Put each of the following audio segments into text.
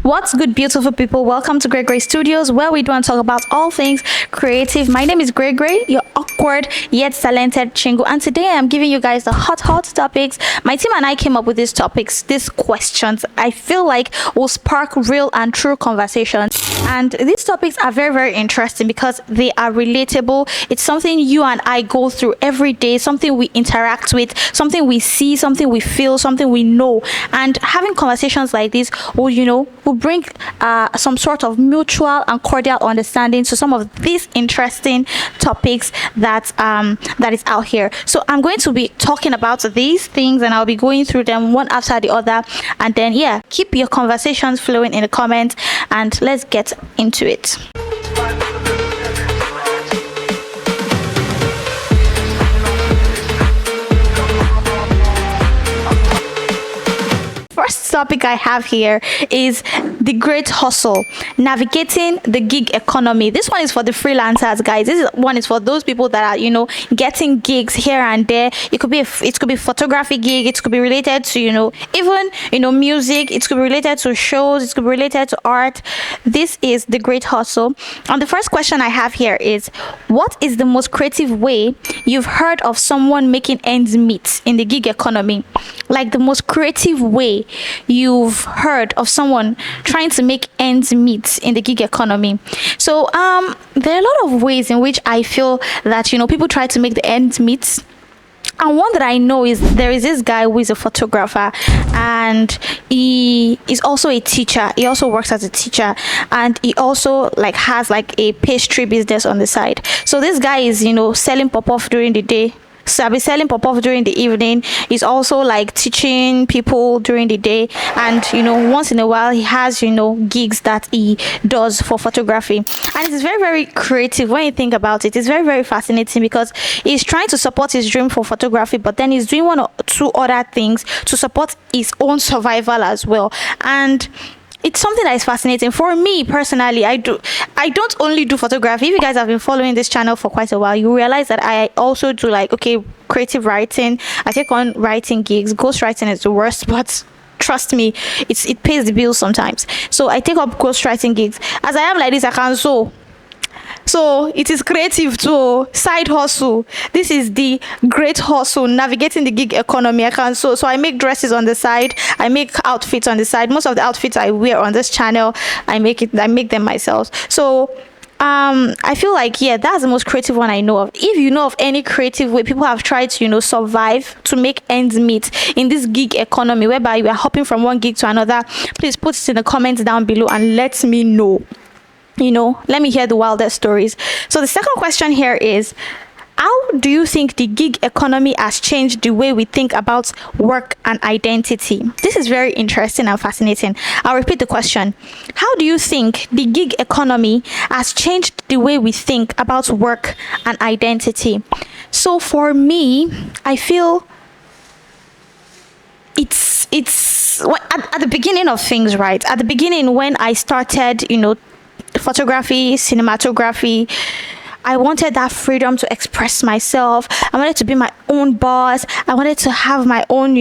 What's good, beautiful people? Welcome to Great Studios, where we do and talk about all things creative. My name is Gregory, your awkward yet talented chingo, and today I'm giving you guys the hot topics. My team and I came up with these topics, these questions. I feel like will spark real and true conversations. And these topics are very interesting because they are relatable. It's something you and I go through every day, something we interact with, something we see, something we feel, something we know. And having conversations like this will bring some sort of mutual and cordial understanding to some of these interesting topics that is out here. So I'm going to be talking about these things, and I'll be going through them one after the other. And then keep your conversations flowing in the comments, and let's get into it. First topic I have here is the great hustle, navigating the gig economy. This one is for the freelancers, guys. One is for those people that are getting gigs here and there. It could be photography gig, it could be related to even music, it could be related to shows, it could be related to art. This is the great hustle. And the first question I have here is, what is the most creative way you've heard of someone making ends meet in the gig economy? Like the most creative way you've heard of someone trying to make ends meet in the gig economy. So there are a lot of ways in which I feel that people try to make the ends meet. And one that I know is there is this guy who is a photographer, and he is also a teacher. He also works as a teacher, and he also has a pastry business on the side. So this guy is selling pop-off during the day. So I'll be selling pop-off during the evening. He's also teaching people during the day, and once in a while he has gigs that he does for photography. And it's very creative when you think about it. It's very fascinating because he's trying to support his dream for photography, but then he's doing one or two other things to support his own survival as well. And it's something that is fascinating. For me personally, I don't only do photography. If you guys have been following this channel for quite a while, you realize that I also do creative writing. I take on writing gigs. Ghostwriting is the worst, but trust me, it pays the bills sometimes. So I take up ghostwriting gigs. As I am like this, I can sew. So it is creative too, side hustle. This is the great hustle, navigating the gig economy. I can sew. So I make dresses on the side. I make outfits on the side. Most of the outfits I wear on this channel, I make them myself. So I feel like that's the most creative one I know of. If you know of any creative way people have tried to survive, to make ends meet in this gig economy, whereby you are hopping from one gig to another, please put it in the comments down below and let me know. Let me hear the wildest stories. So the second question here is, how do you think the gig economy has changed the way we think about work and identity? This is very interesting and fascinating. I'll repeat the question. How do you think the gig economy has changed the way we think about work and identity? So for me, I feel it's at the beginning of things, right? At the beginning, when I started, photography, cinematography, I wanted that freedom to express myself. I wanted to be my own boss. I wanted to have my own,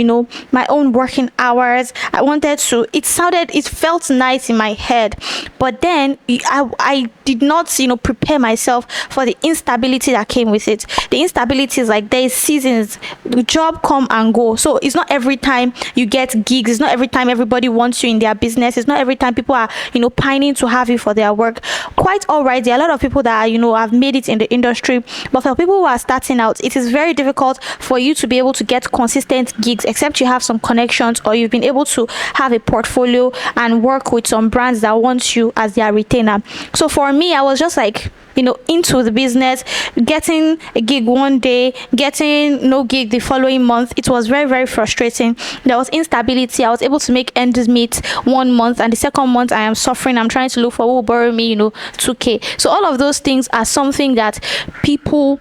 my own working hours. It felt nice in my head. But then I did not, prepare myself for the instability that came with it. The instability is there's seasons, the job come and go. So it's not every time you get gigs. It's not every time everybody wants you in their business. It's not every time people are, pining to have you for their work. Quite all right. There are a lot of people that have made it in the industry, but for people who are starting out, it is very difficult for you to be able to get consistent gigs, except you have some connections or you've been able to have a portfolio and work with some brands that want you as their retainer. So for me, I was just into the business, getting a gig one day, getting no gig the following month. It was very frustrating. There was instability. I was able to make ends meet one month, and the second month I am suffering. I'm trying to look for who will borrow me 2K. So all of those things are something that people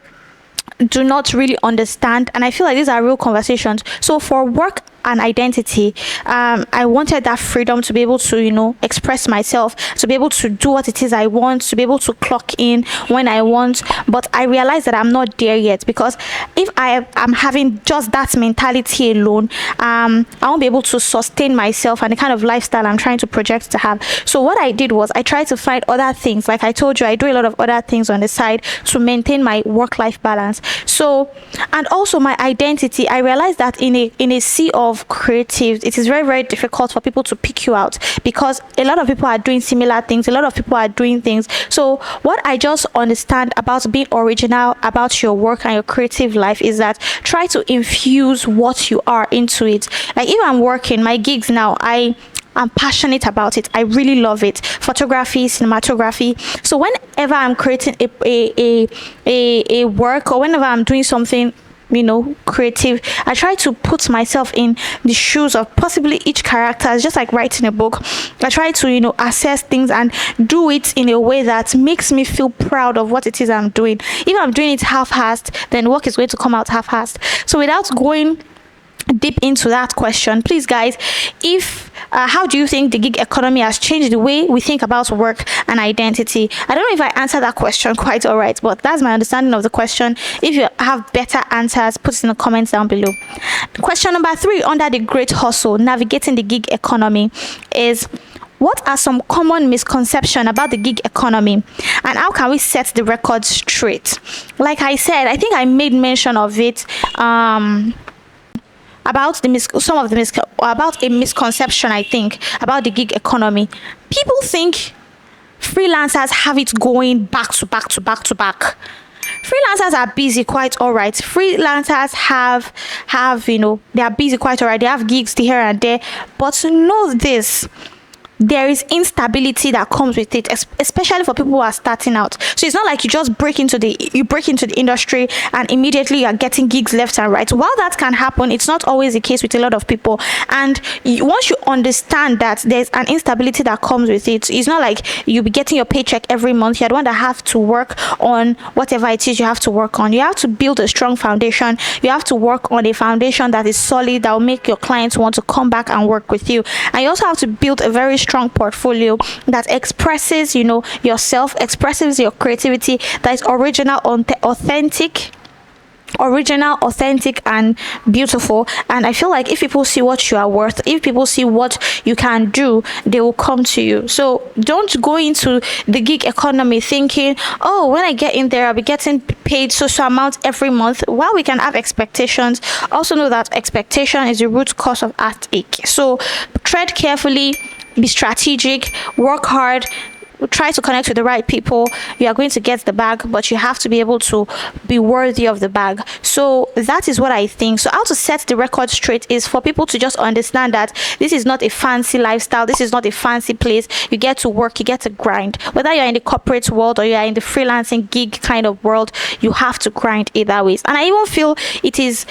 do not really understand, and I feel like these are real conversations. So for work an identity. I wanted that freedom to be able to, express myself, to be able to do what it is I want, to be able to clock in when I want. But I realized that I'm not there yet, because if I am having just that mentality alone, I won't be able to sustain myself and the kind of lifestyle I'm trying to project to have. So what I did was I tried to find other things. Like I told you, I do a lot of other things on the side to maintain my work-life balance. So, and also my identity, I realized that in a sea of creatives, it is very, very difficult for people to pick you out, because a lot of people are doing similar things, a lot of people are doing things. So what I just understand about being original about your work and your creative life is that try to infuse what you are into it. Like if I'm working my gigs now, I'm passionate about it. I really love it. Photography, cinematography. So whenever I'm creating a work, or whenever I'm doing something, creative, I try to put myself in the shoes of possibly each character. It's just like writing a book. I try to, assess things and do it in a way that makes me feel proud of what it is I'm doing. If I'm doing it half-assed, then work is going to come out half-assed. So without going deep into that question, please guys, if how do you think the gig economy has changed the way we think about work and identity? I don't know if I answered that question quite all right, but that's my understanding of the question. If you have better answers, put it in the comments down below. Question number 3 under the great hustle, navigating the gig economy, is what are some common misconceptions about the gig economy, and how can we set the record straight? Like I said, I think I made mention of it about about a misconception, I think, about the gig economy. People think freelancers have it going back to back to back to back. Freelancers are busy quite all right. Freelancers have they are busy quite all right. They have gigs here and there, but know this: there is instability that comes with it, especially for people who are starting out. So it's not like you just break into the industry and immediately you are getting gigs left and right. While that can happen, it's not always the case with a lot of people. And once you understand that there's an instability that comes with it, it's not like you'll be getting your paycheck every month. You're the one that have to work on whatever it is you have to work on. You have to build a strong foundation. You have to work on a foundation that is solid, that will make your clients want to come back and work with you. And you also have to build a very strong portfolio that expresses yourself, expresses your creativity, that is original, authentic and beautiful. And I feel like if people see what you are worth, if people see what you can do, they will come to you. So don't go into the gig economy thinking, oh, when I get in there I'll be getting paid so amount every month. While we can have expectations, also know that expectation is the root cause of heartache. So tread carefully, be strategic, work hard, try to connect with the right people. You are going to get the bag, but you have to be able to be worthy of the bag. So that is what I think. So how to set the record straight is for people to just understand that this is not a fancy lifestyle, this is not a fancy place. You get to work, you get to grind. Whether you're in the corporate world or you are in the freelancing gig kind of world, you have to grind either ways. And I even feel it is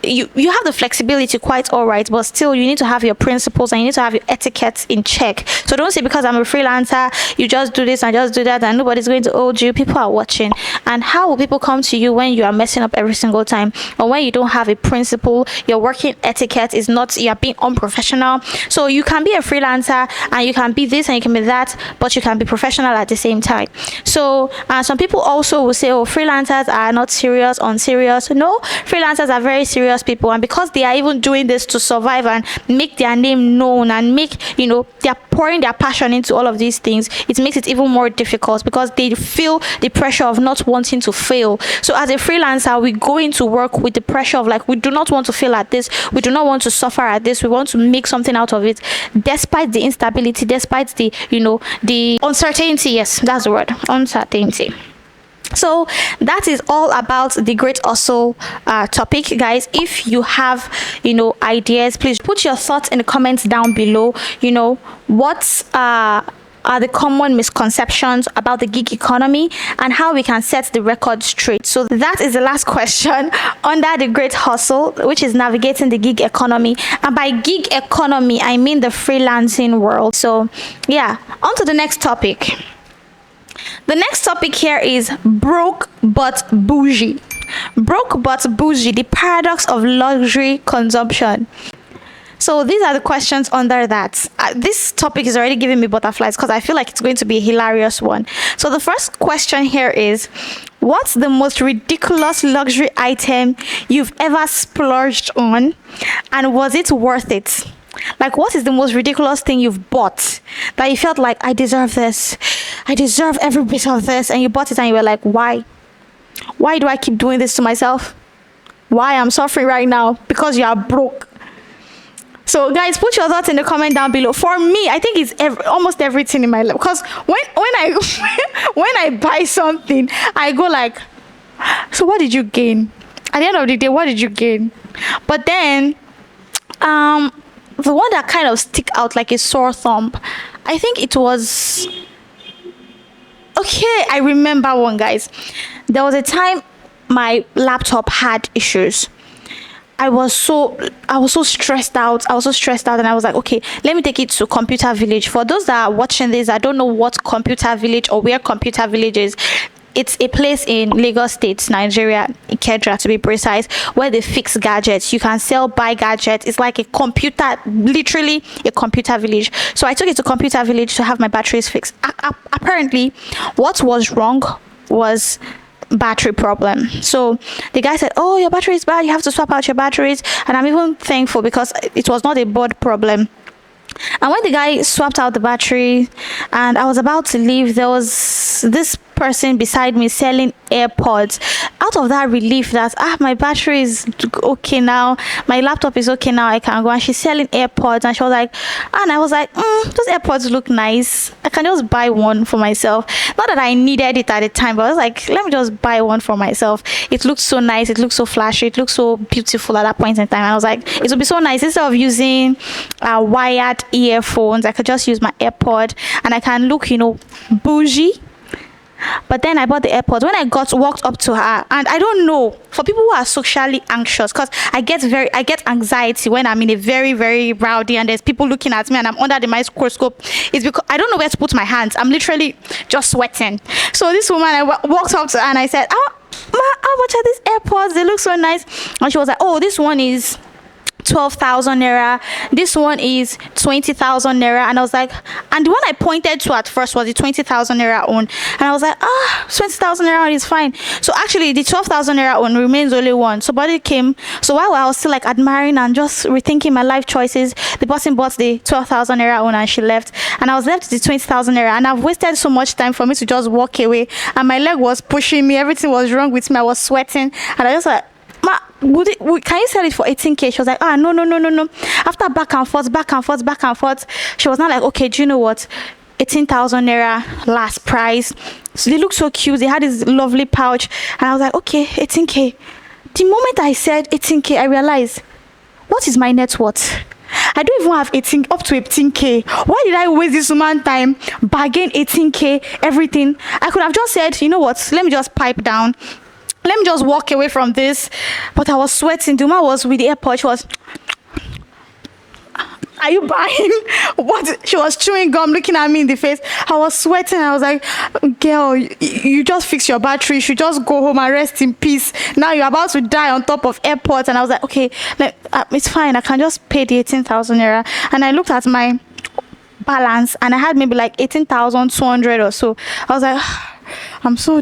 you have the flexibility quite all right, but still you need to have your principles and you need to have your etiquette in check. So don't say because I'm a freelancer you just do this and just do that and nobody's going to hold you. People are watching. And how will people come to you when you are messing up every single time, or when you don't have a principle? Your working etiquette is not, you are being unprofessional. So you can be a freelancer and you can be this and you can be that, but you can be professional at the same time. So some people also will say, oh, freelancers are not serious, unserious. No, freelancers are very serious people, and because they are even doing this to survive and make their name known and make, they're pouring their passion into all of these things, it makes it even more difficult because they feel the pressure of not wanting to fail. So as a freelancer, we go into work with the pressure of like, we do not want to fail at this, we do not want to suffer at this, we want to make something out of it, despite the instability, despite the the uncertainty. Yes, that's the word, uncertainty. So that is all about the great hustle topic, guys. If you have ideas, please put your thoughts in the comments down below. What are the common misconceptions about the gig economy and how we can set the record straight. So that is the last question under the great hustle, which is navigating the gig economy. And by gig economy, I mean the freelancing world. So yeah, on to the next topic. The next topic here is broke but bougie. Broke but bougie, the paradox of luxury consumption. So these are the questions under that. This topic is already giving me butterflies because I feel like it's going to be a hilarious one. So the first question here is, what's the most ridiculous luxury item you've ever splurged on, and was it worth it? Like, what is the most ridiculous thing you've bought that you felt like, I deserve this, I deserve every bit of this, and you bought it and you were like, why do I keep doing this to myself? Why I'm suffering right now? Because you are broke. So guys, put your thoughts in the comment down below. For me, I think it's almost everything in my life, because when I when I buy something, I go like, so what did you gain? At the end of the day, what did you gain? But then the one that kind of stick out like a sore thumb, I think it was, okay, I remember one, guys. There was a time my laptop had issues. I was so stressed out. And I was like, okay, let me take it to Computer Village. For those that are watching this, I don't know what Computer Village or where Computer Village is. It's a place in Lagos State, Nigeria, Ikeja to be precise, where they fix gadgets. You can buy gadgets. It's like a computer, literally a computer village. So I took it to Computer Village to have my batteries fixed. Apparently, what was wrong was battery problem. So the guy said, oh, your battery is bad, you have to swap out your batteries. And I'm even thankful because it was not a board problem. And when the guy swapped out the battery and I was about to leave, there was this person beside me selling AirPods. Out of that relief that my battery is okay now, my laptop is okay now, I can go. And she's selling AirPods, and she was like, and I was like, those AirPods look nice, I can just buy one for myself. Not that I needed it at the time, but I was like, let me just buy one for myself. It looked so nice, it looked so flashy, it looked so beautiful at that point in time. I was like, it would be so nice, instead of using wired earphones, I could just use my AirPod and I can look, bougie. But then I bought the AirPods. When I walked up to her, and I don't know, for people who are socially anxious, because I get anxiety when I'm in a very, very rowdy and there's people looking at me and I'm under the microscope. It's because I don't know where to put my hands. I'm literally just sweating. So this woman, I walked up to her and I said, how much are these AirPods? They look so nice. And she was like, oh, this one is 12,000 naira, this one is 20,000 naira. And I was like, and the one I pointed to at first was the 20,000 naira one, and I was like, 20,000 naira one is fine. So actually the 12,000 naira one remains only one. So somebody came, so while I was still like admiring and just rethinking my life choices, the person bought the 12,000 naira one and she left, and I was left with the 20,000 naira. And I've wasted so much time for me to just walk away, and my leg was pushing me, everything was wrong with me, I was sweating, and I just like, can you sell it for 18k? She was like, no. After back and forth, she was not like, okay, do you know what, 18,000 naira last price. So they look so cute, they had this lovely pouch, and I was like, okay, 18k. The moment I said 18k, I realized, what is my net worth? I don't even have up to 18k. Why did I waste this woman time, bargain 18k, everything? I could have just said, you know what, let me just pipe down, let me just walk away from this. But I was sweating. The woman was with the AirPod. She was, are you buying? What? She was chewing gum, looking at me in the face. I was sweating. I was like, girl, you just fix your battery. You should just go home and rest in peace. Now you're about to die on top of AirPods. And I was like, okay, it's fine. I can just pay the 18,000 naira. And I looked at my balance and I had maybe like 18,200 or so. I was like, I'm so,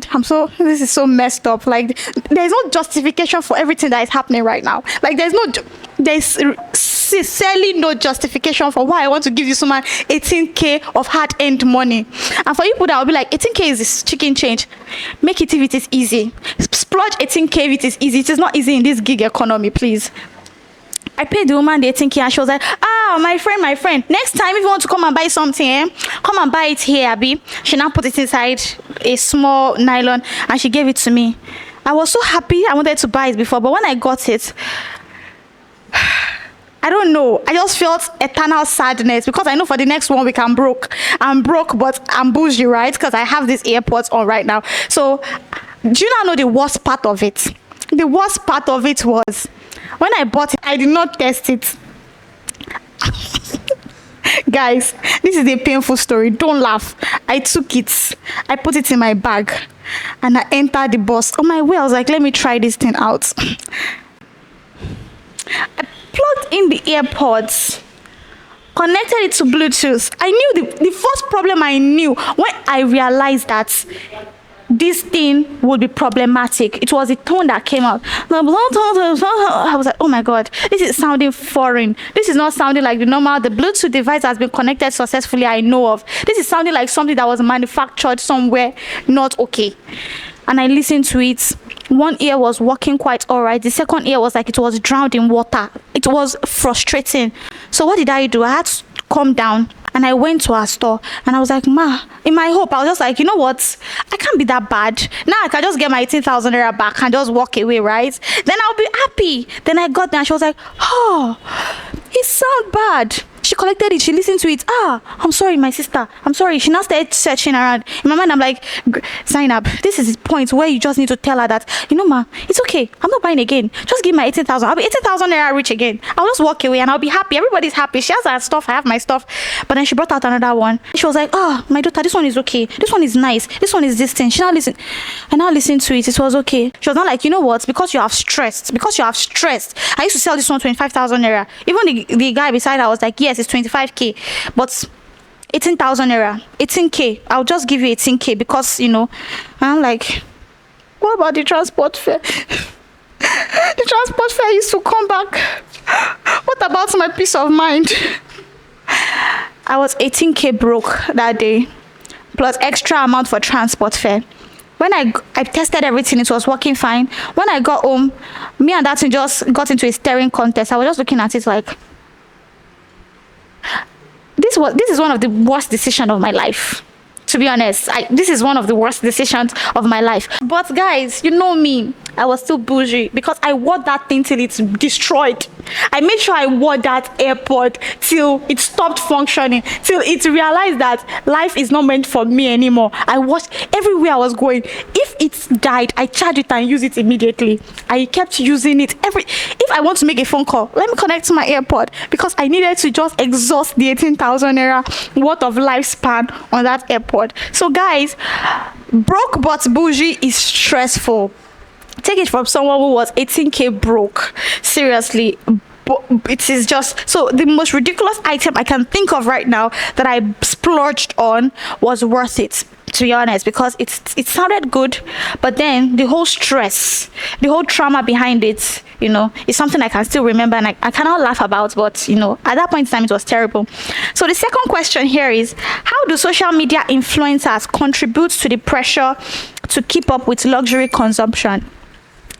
this is so messed up. Like, there's no justification for everything that is happening right now. Like, there's sincerely no justification for why I want to give this woman 18k of hard-earned money. And for people that will be like, 18k is this chicken change, make it if it is easy. Splurge 18k if it is easy. It is not easy in this gig economy, please. I paid the woman the 18k and she was like, my friend, next time if you want to come and buy something, come and buy it here, Abby. She now put it inside a small nylon and she gave it to me. I was so happy. I wanted to buy it before, but when I got it, I don't know, I just felt eternal sadness, because I know for the next one week I'm broke, but I'm bougie, right? Because I have these AirPods on right now. So do you not know the worst part of it? The worst part of it was, when I bought it, I did not test it. Guys, this is a painful story. Don't laugh. I took it. I put it in my bag. And I entered the bus. On my way, I was like, let me try this thing out. plugged in the AirPods, connected it to Bluetooth. I knew the first problem I knew when I realized that this thing would be problematic. It was the tone that came out. I was like, oh my God, this is sounding foreign. This is not sounding like the Bluetooth device has been connected successfully I know of. This is sounding like something that was manufactured somewhere not okay. And I listened to it. One ear was working quite all right. The second ear was like it was drowned in water. It was frustrating. So what did I do? I had to calm down. And I went to her store and I was like, Ma, in my hope, I was just like, you know what? I can't be that bad. Now I can just get my 18,000 naira back and just walk away, right? Then I'll be happy. Then I got there and she was like, oh, it sounds bad. She collected it. She listened to it. I'm sorry, my sister. I'm sorry. She now started searching around. In my mind, I'm like, sign up. This is the point where you just need to tell her that, you know, ma, it's okay. I'm not buying again. Just give my 18,000. I'll be 18,000 naira rich again. I'll just walk away and I'll be happy. Everybody's happy. She has her stuff. I have my stuff. But then she brought out another one. She was like, my daughter, this one is okay. This one is nice. This one is this thing. She now listened. I now listened to it. It was okay. She was not like, you know what? Because you have stressed. I used to sell this one 25,000 naira. Even the guy beside her was like, yes, it's 25k, but 18,000 naira, 18k. I'll just give you 18k because, you know. And I'm like, what about the transport fare? The transport fare used to come back. What about my peace of mind? I was 18k broke that day, plus extra amount for transport fare. When I tested everything, it was working fine. When I got home, me and that thing just got into a staring contest. I was just looking at it like, this is one of the worst decisions of my life. To be honest, this is one of the worst decisions of my life. But guys, you know me, I was still bougie because I wore that thing till it's destroyed. I made sure I wore that AirPod till it stopped functioning, till it realized that life is not meant for me anymore. I watched everywhere I was going. If it died, I charge it and use it immediately. I kept using it. If I want to make a phone call, let me connect to my AirPod because I needed to just exhaust the 18,000 naira worth of lifespan on that AirPod. So guys, broke but bougie is stressful. Take it from someone who was 18k broke. Seriously, it is just so the most ridiculous item I can think of right now that I splurged on was worth it, to be honest, because it sounded good, but then the whole stress, the whole trauma behind it, you know, is something I can still remember and I cannot laugh about, but you know, at that point in time it was terrible. So the second question here is, how do social media influencers contribute to the pressure to keep up with luxury consumption?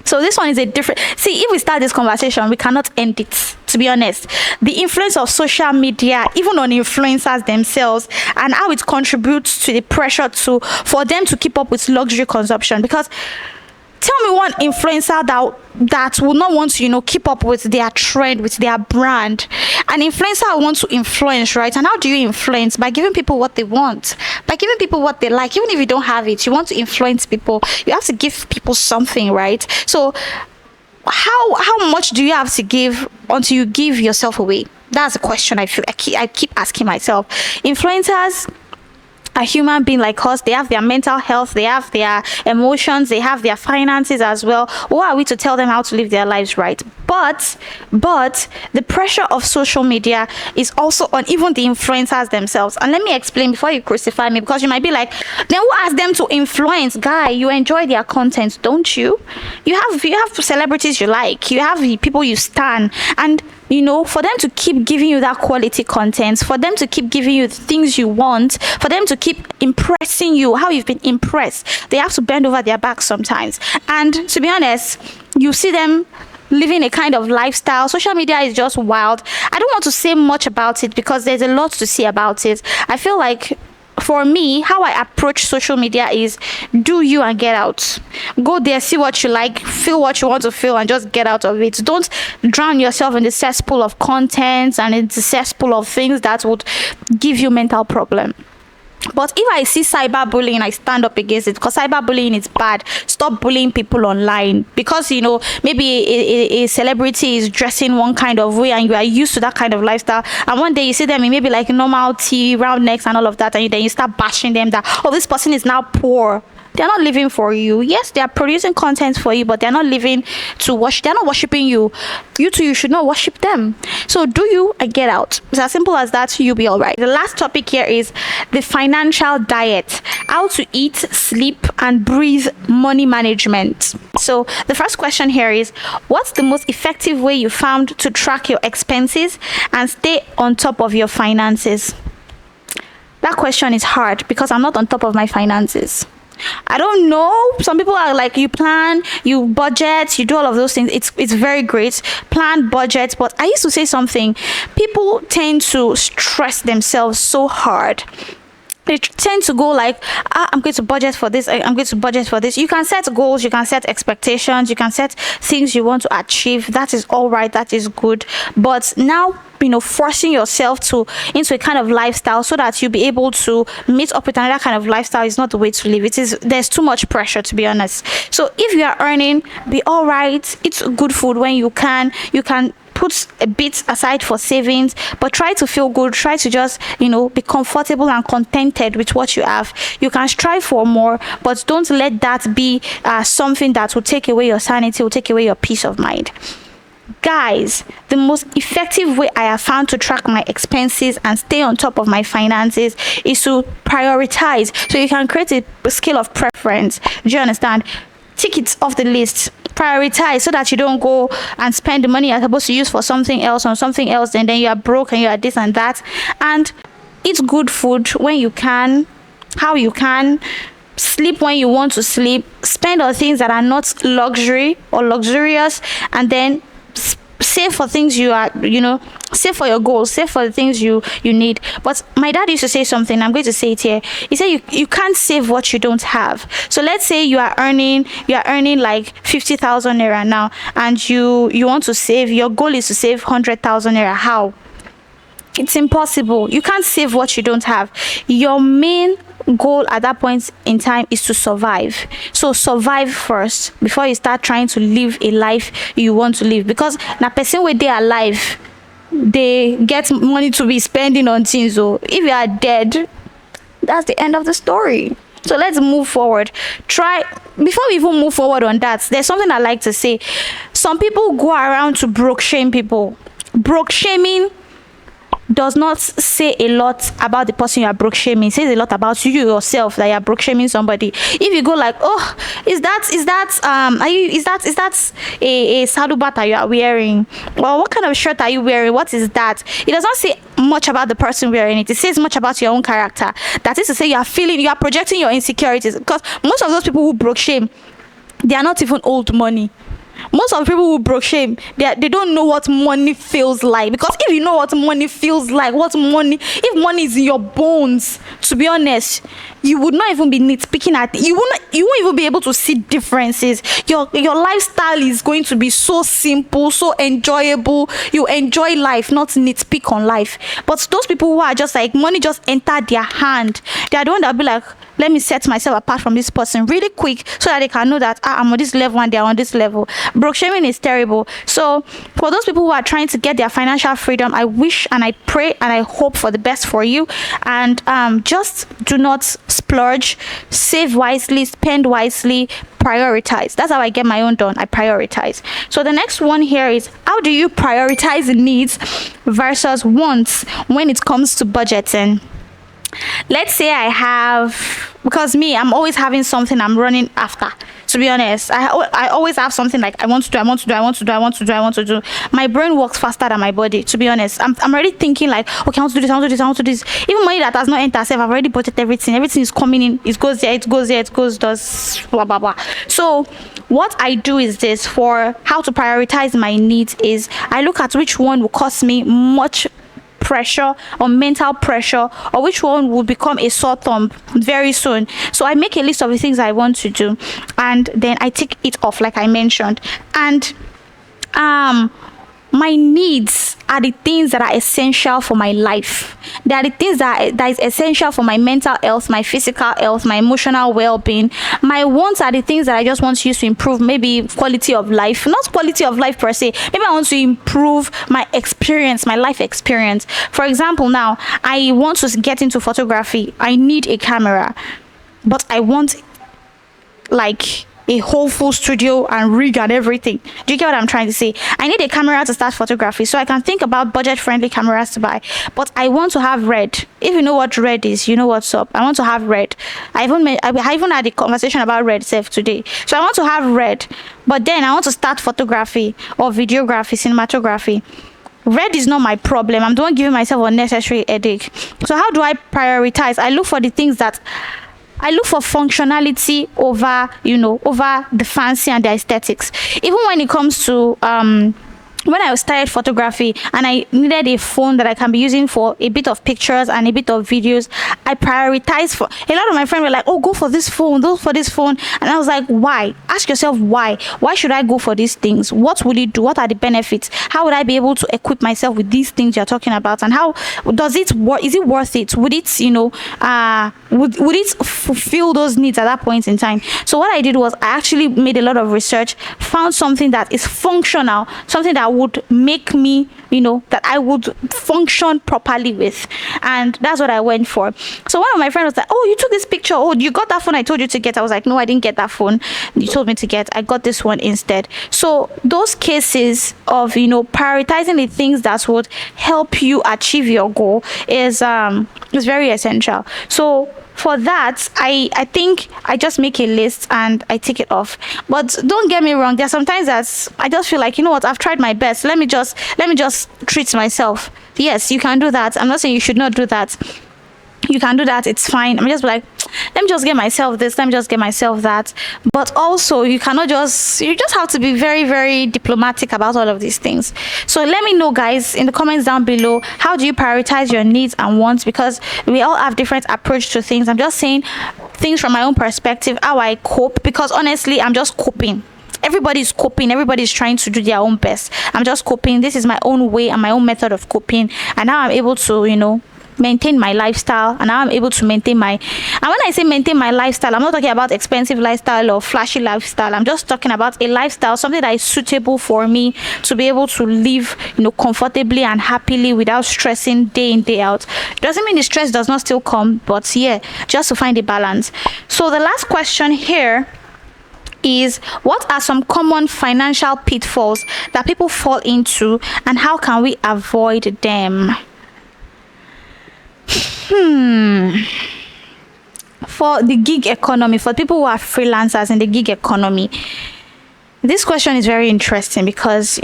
So this one is a different, see, if we start this conversation, we cannot end it, to be honest. The influence of social media, even on influencers themselves, and how it contributes to the pressure for them to keep up with luxury consumption. Because tell me one influencer that will not want to, you know, keep up with their trend, with their brand. An influencer wants to influence, right? And how do you influence? By giving people what they want, by giving people what they like. Even if you don't have it, you want to influence people, you have to give people something, right? So how much do you have to give until you give yourself away? That's a question I keep asking myself. Influencers a human being like us. They have their mental health, they have their emotions, they have their finances as well. Who are we to tell them how to live their lives right? But the pressure of social media is also on even the influencers themselves. And let me explain before you crucify me, because you might be like, then who asked them to influence? Guy, you enjoy their content, don't you? You have celebrities you like, you have people you stan, and you know, for them to keep giving you that quality content, for them to keep giving you the things you want, for them to keep impressing you how you've been impressed, they have to bend over their back sometimes. And to be honest, you see them living a kind of lifestyle. Social media is just wild. I don't want to say much about it because there's a lot to say about it. I feel like for me, how I approach social media is do you and get out. Go there, see what you like, feel what you want to feel, and just get out of it. Don't drown yourself in the cesspool of content and in the cesspool of things that would give you mental problem. But if I see cyberbullying, I stand up against it, because cyberbullying is bad. Stop bullying people online because, you know, maybe a celebrity is dressing one kind of way and you are used to that kind of lifestyle, and one day you see them in maybe like normal tee, round necks and all of that, and then you start bashing them that, oh, this person is now poor. They're not living for you. Yes, they are producing content for you, but they're not living to worship. They're not worshiping you. You too, you should not worship them. So do you and get out. It's as simple as that. You'll be all right. The last topic here is the financial diet: how to eat, sleep, and breathe money management. So the first question here is, what's the most effective way you found to track your expenses and stay on top of your finances? That question is hard because I'm not on top of my finances. I don't know. Some people are like, you plan, you budget, you do all of those things. It's very great. Plan, budget. But I used to say something. People tend to stress themselves so hard. They tend to go like, I'm going to budget for this, I'm going to budget for this. You can set goals, you can set expectations, you can set things you want to achieve. That is all right, that is good. But now, forcing yourself into a kind of lifestyle so that you'll be able to meet up with another kind of lifestyle is not the way to live. There's too much pressure, to be honest. So if you are earning, be all right. Eat good food when you can put a bit aside for savings, but try to feel good. Try to just be comfortable and contented with what you have. You can strive for more, but don't let that be something that will take away your sanity, will take away your peace of mind. Guys, the most effective way I have found to track my expenses and stay on top of my finances is to prioritize. So you can create a scale of preference. Do you understand? Tick it off the list. Prioritize so that you don't go and spend the money you're supposed to use for something else on something else, and then you are broke and you are this and that. And eat good food when you can, how you can. Sleep when you want to sleep. Spend on things that are not luxury or luxurious, and then save for things save for your goals, save for the things you need. But my dad used to say something, I'm going to say it here. He said you can't save what you don't have. So let's say you are earning like 50,000 naira now, and you want to save, your goal is to save 100,000 naira. How? It's impossible. You can't save what you don't have. Your main goal at that point in time is to survive. So survive first before you start trying to live a life you want to live, because na person wey dey alive, they get money to be spending on things. So if you are dead, that's the end of the story. So let's move forward. Before we even move forward on that, there's something I like to say. Some people go around to broke shame people. Broke shaming does not say a lot about the person you are broke shaming. It says a lot about you yourself, that you are broke shaming somebody. If you go like, oh, is that a saddle bata you are wearing? Well, what kind of shirt are you wearing? What is that? It does not say much about the person wearing it. It says much about your own character. That is to say, you are projecting your insecurities, because most of those people who broke shame, they are not even old money. Most of the people who broke shame, they don't know what money feels like. Because if you know what money feels like, if money is in your bones, to be honest, you would not even be nitpicking at it. You won't even be able to see differences. Your lifestyle is going to be so simple, so enjoyable. You enjoy life, not nitpick on life. But those people who are just like, money just entered their hand, they are the one that will be like, let me set myself apart from this person really quick so that they can know that I'm on this level and they're on this level. Broke shaming is terrible. So for those people who are trying to get their financial freedom, I wish and I pray and I hope for the best for you. And just do not splurge, save wisely, spend wisely, prioritize. That's how I get my own done. I prioritize. So the next one here is, how do you prioritize needs versus wants when it comes to budgeting? Let's say I have, because I'm always having something I'm running after. To be honest, I always have something like I want to do. My brain works faster than my body. To be honest, I'm already thinking like, okay, I want to do this. Even money that has not entered, I've already budgeted everything. Everything is coming in. It goes there. Does blah blah blah. So what I do is this: for how to prioritize my needs is I look at which one will cost me much pressure or mental pressure, or which one will become a sore thumb very soon. So I make a list of the things I want to do, and then I tick it off like I mentioned. And my needs are the things that are essential for my life. They are the things that is essential for my mental health, my physical health, my emotional well-being. My wants are the things that I just want to use to improve maybe quality of life. Not quality of life per se. Maybe I want to improve my experience, my life experience. For example, now I want to get into photography. I need a camera, but I want like a whole full studio and rig and everything. Do you get what I'm trying to say? I need a camera to start photography, so I can think about budget-friendly cameras to buy. But I want to have red. If you know what red is, you know what's up. I want to have red. I even had a conversation about red self today. So I want to have red, but then I want to start photography or videography, cinematography. Red is not my problem. I'm the one giving myself unnecessary headache. So how do I prioritize? I look for functionality over, over the fancy and the aesthetics. Even when it comes to when I started photography and I needed a phone that I can be using for a bit of pictures and a bit of videos, I prioritized. For a lot of my friends were like, oh, go for this phone, go for this phone. And I was like, why? Ask yourself why. Why should I go for these things? What will it do? What are the benefits? How would I be able to equip myself with these things you're talking about? And how does it work? Is it worth it? Would it, would it fulfill those needs at that point in time? So what I did was I actually made a lot of research, found something that is functional, something that would make me, that I would function properly with. And that's what I went for. So one of my friends was like, oh, you took this picture. Oh, you got that phone I told you to get. I was like, no, I didn't get that phone you told me to get. I got this one instead. So those cases of, prioritizing the things that would help you achieve your goal is very essential. So for that, I think I just make a list and I tick it off. But don't get me wrong, there's sometimes that I just feel like, you know what, I've tried my best. Let me just treat myself. Yes, you can do that. I'm not saying you should not do that. You can do that, it's fine. I'm just like, let me just get myself this, let me just get myself that. But also you just have to be very, very diplomatic about all of these things. So let me know, guys, in the comments down below, how do you prioritize your needs and wants? Because we all have different approach to things. I'm just saying things from my own perspective, how I cope, because honestly I'm just coping. Everybody's coping, everybody's trying to do their own best. I'm just coping. This is my own way and my own method of coping, and now I'm able to maintain my lifestyle, and now I'm able to maintain my, and when I say maintain my lifestyle, I'm not talking about expensive lifestyle or flashy lifestyle. I'm just talking about a lifestyle, something that is suitable for me to be able to live comfortably and happily without stressing day in, day out. Doesn't mean the stress does not still come, but yeah, just to find a balance. So the last question here is, what are some common financial pitfalls that people fall into, and how can we avoid them? For the gig economy, for people who are freelancers in the gig economy, this question is very interesting because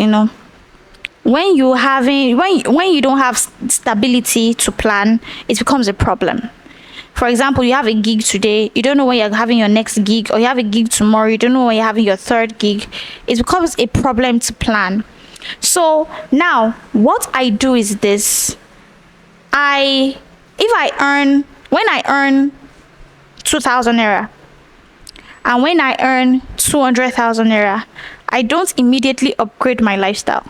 when you don't have stability to plan, it becomes a problem. For example, you have a gig today, you don't know when you're having your next gig, or you have a gig tomorrow, you don't know when you're having your third gig. It becomes a problem to plan. So now what I do is this: when I earn 2,000 naira and when I earn 200,000 naira, I don't immediately upgrade my lifestyle.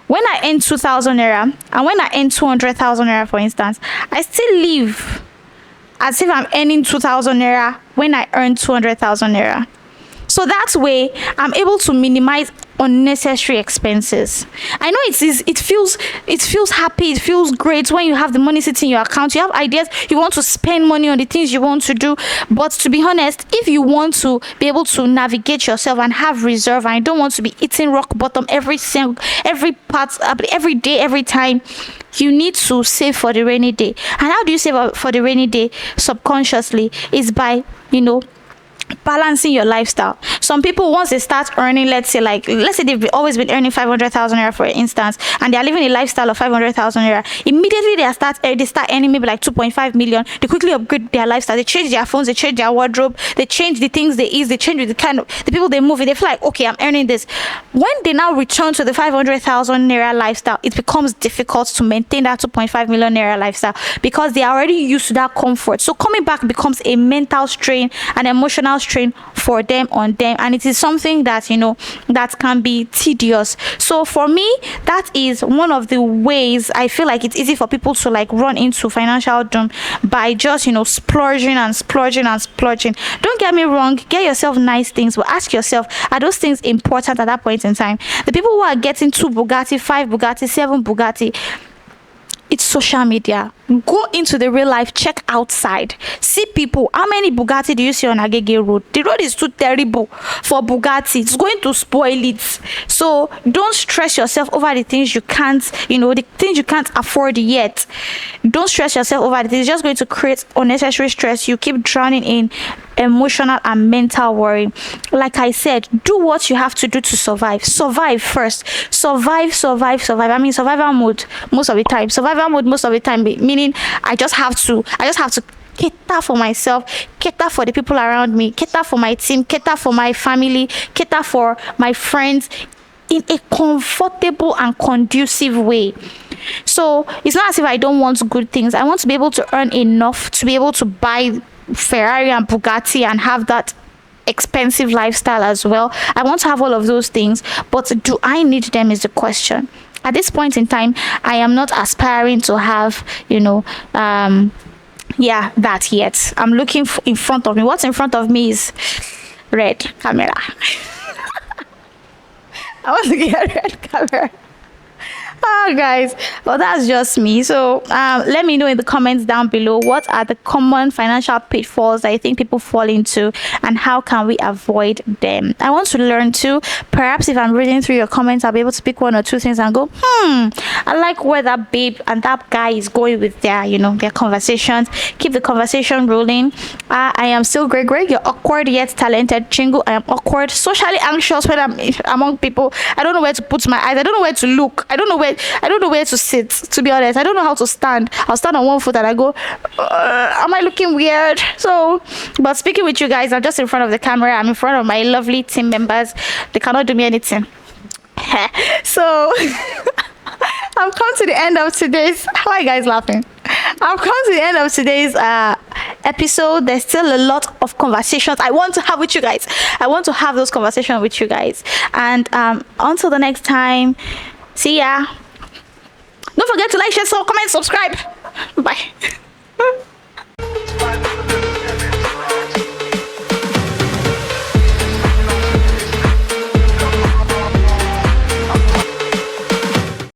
When I earn 2,000 naira and when I earn 200,000 naira, for instance, I still live as if I'm earning 2,000 naira when I earn 200,000 naira. So that way I'm able to minimize unnecessary expenses. I know it feels happy, it feels great when you have the money sitting in your account. You have ideas, you want to spend money on the things you want to do. But to be honest, if you want to be able to navigate yourself and have reserve, and you don't want to be hitting rock bottom every part, every day, every time, you need to save for the rainy day. And how do you save for the rainy day? Subconsciously is by balancing your lifestyle. Some people, once they start earning, let's say they've always been earning 500,000 naira, for instance, and they're living a lifestyle of 500,000 naira, immediately they start earning maybe like 2.5 million. They quickly upgrade their lifestyle. They change their phones, they change their wardrobe, they change the things they eat, they change the kind of the people they move with. They feel like, okay, I'm earning this. When they now return to the 500,000 naira lifestyle, it becomes difficult to maintain that 2.5 million naira lifestyle because they are already used to that comfort. So coming back becomes a mental strain, an emotional strain for them, on them, and it is something that that can be tedious. So for me, that is one of the ways I feel like it's easy for people to run into financial doom, by just splurging and splurging and splurging. Don't get me wrong, get yourself nice things, but ask yourself, are those things important at that point in time? The people who are getting 2 Bugatti, 5 Bugatti, 7 Bugatti, need social media. Go into the real life, check outside, see people. How many Bugatti do you see on Agege Road? The road is too terrible for Bugatti. It's going to spoil it. So don't stress yourself over the things you can't, the things you can't afford yet. Don't stress yourself over it. It's just going to create unnecessary stress. You keep drowning in emotional and mental worry. Like I said, do what you have to do to survive. Survive first. Survive. I mean, survival mode most of the time. Meaning I just have to cater for myself, cater for the people around me, cater for my team, cater for my family, cater for my friends in a comfortable and conducive way. So it's not as if I don't want good things. I want to be able to earn enough to be able to buy Ferrari and Bugatti and have that expensive lifestyle as well. I want to have all of those things, but do I need them is the question. At this point in time, I am not aspiring to have, that yet. I'm looking in front of me. What's in front of me is red camera. I want to get a red camera. Oh, guys, well, that's just me. So let me know in the comments down below, what are the common financial pitfalls that I think people fall into, and how can we avoid them? I want to learn too. Perhaps if I'm reading through your comments, I'll be able to pick one or two things and go, I like where that babe and that guy is going with their conversations. Keep the conversation rolling. I am still Greg. You're awkward yet talented. Chingu, I am awkward, socially anxious when I'm among people. I don't know where to put my eyes. I don't know where to look. I don't know where to sit, to be honest. I don't know how to stand. I'll stand on one foot and I go, am I looking weird? So, but speaking with you guys, I'm just in front of the camera. I'm in front of my lovely team members. They cannot do me anything. So I've come to the end of today's, why are you guys laughing? I've come to the end of today's episode. There's still a lot of conversations I want to have with you guys. I want to have those conversations with you guys. And until the next time, see ya. Don't forget to like, share, comment, subscribe. Bye.